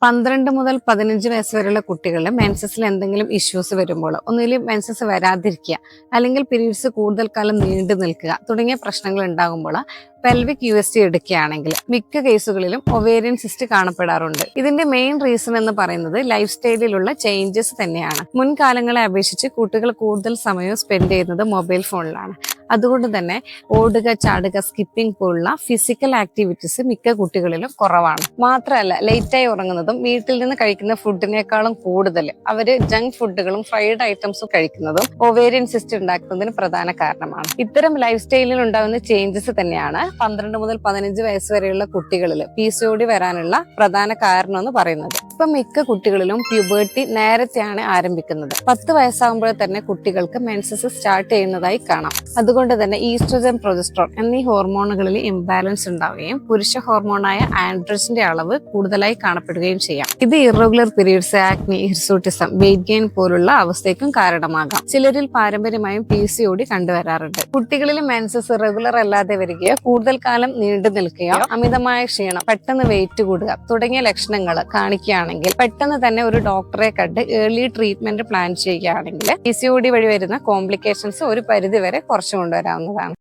12 മുതൽ 15 വയസ്സ് വരെയുള്ള കുട്ടികളിൽ മെൻസസിൽ എന്തെങ്കിലും ഇഷ്യൂസ് വരുമ്പോൾ ഒന്നുകിൽ മെൻസസ് വരാതിരിക്കുക, അല്ലെങ്കിൽ പീരീഡ്സ് കൂടുതൽ കാലം നീണ്ടു നിൽക്കുക തുടങ്ങിയ പ്രശ്നങ്ങൾ ഉണ്ടാകുമ്പോൾ പെൽവിക് USG എടുക്കുകയാണെങ്കിൽ മിക്ക കേസുകളിലും ഒവേറിയൻ സിസ്റ്റ് കാണപ്പെടാറുണ്ട്. ഇതിന്റെ മെയിൻ റീസൺ എന്ന് പറയുന്നത് ലൈഫ് സ്റ്റൈലിലുള്ള ചേഞ്ചസ് തന്നെയാണ്. മുൻകാലങ്ങളെ അപേക്ഷിച്ച് കുട്ടികൾ കൂടുതൽ സമയം സ്പെൻഡ് ചെയ്യുന്നത് മൊബൈൽ ഫോണിലാണ്. അതുകൊണ്ട് തന്നെ ഓടുക, ചാടുക, സ്കിപ്പിംഗ് പോലുള്ള ഫിസിക്കൽ ആക്ടിവിറ്റീസ് മിക്ക കുട്ടികളിലും കുറവാണ്. മാത്രമല്ല, ലേറ്റായി ഉറങ്ങുന്നതും വീട്ടിൽ നിന്ന് കഴിക്കുന്ന ഫുഡിനേക്കാളും കൂടുതൽ അവര് ജങ്ക് ഫുഡുകളും ഫ്രൈഡ് ഐറ്റംസും കഴിക്കുന്നതും ഒവേറിയൻ സിസ്റ്റ് ഉണ്ടാക്കുന്നതിന് പ്രധാന കാരണമാണ്. ഇത്തരം ലൈഫ് സ്റ്റൈലിൽ ഉണ്ടാകുന്ന ചേഞ്ചസ് തന്നെയാണ് 12 മുതൽ 15 വയസ്സ് വരെയുള്ള കുട്ടികളിൽ PCOD വരാനുള്ള പ്രധാന കാരണം എന്ന് പറയുന്നത്. ഇപ്പൊ മിക്ക കുട്ടികളിലും പ്യൂബേർട്ടി നേരത്തെയാണ് ആരംഭിക്കുന്നത്. 10 വയസ്സാകുമ്പോൾ തന്നെ കുട്ടികൾക്ക് മെൻസസ് സ്റ്റാർട്ട് ചെയ്യുന്നതായി കാണാം. അതുകൊണ്ട് തന്നെ ഈസ്ട്രജൻ, പ്രൊജസ്ട്രോൺ എന്നീ ഹോർമോണുകളിൽ ഇംബാലൻസ് ഉണ്ടാവുകയും പുരുഷ ഹോർമോണായ ആൻഡ്രോജന്റെ അളവ് കൂടുതലായി കാണപ്പെടുകയും ചെയ്യാം. ഇത് irregular periods, acne, hirsutism, weight gain പോലുള്ള അവസ്ഥയ്ക്കും കാരണമാകാം. ചിലരിൽ പാരമ്പര്യമായും PCOD കണ്ടുവരാറുണ്ട്. കുട്ടികളിൽ മെൻസസ് റെഗുലർ അല്ലാതെ വരികയോ കൂടുതൽ കാലം നീണ്ടു നിൽക്കുകയോ അമിതമായ ക്ഷീണം, പെട്ടെന്ന് വെയിറ്റ് കൂടുക തുടങ്ങിയ ലക്ഷണങ്ങൾ കാണിക്കുകയാണെങ്കിൽ പെട്ടെന്ന് തന്നെ ഒരു ഡോക്ടറെ കണ്ട് ഏർലി ട്രീറ്റ്മെന്റ് പ്ലാൻ ചെയ്യുകയാണെങ്കിൽ PCOD വഴി വരുന്ന കോംപ്ലിക്കേഷൻസ് ഒരു പരിധിവരെ കുറച്ചു കൊണ്ടുവരാവുന്നതാണ്.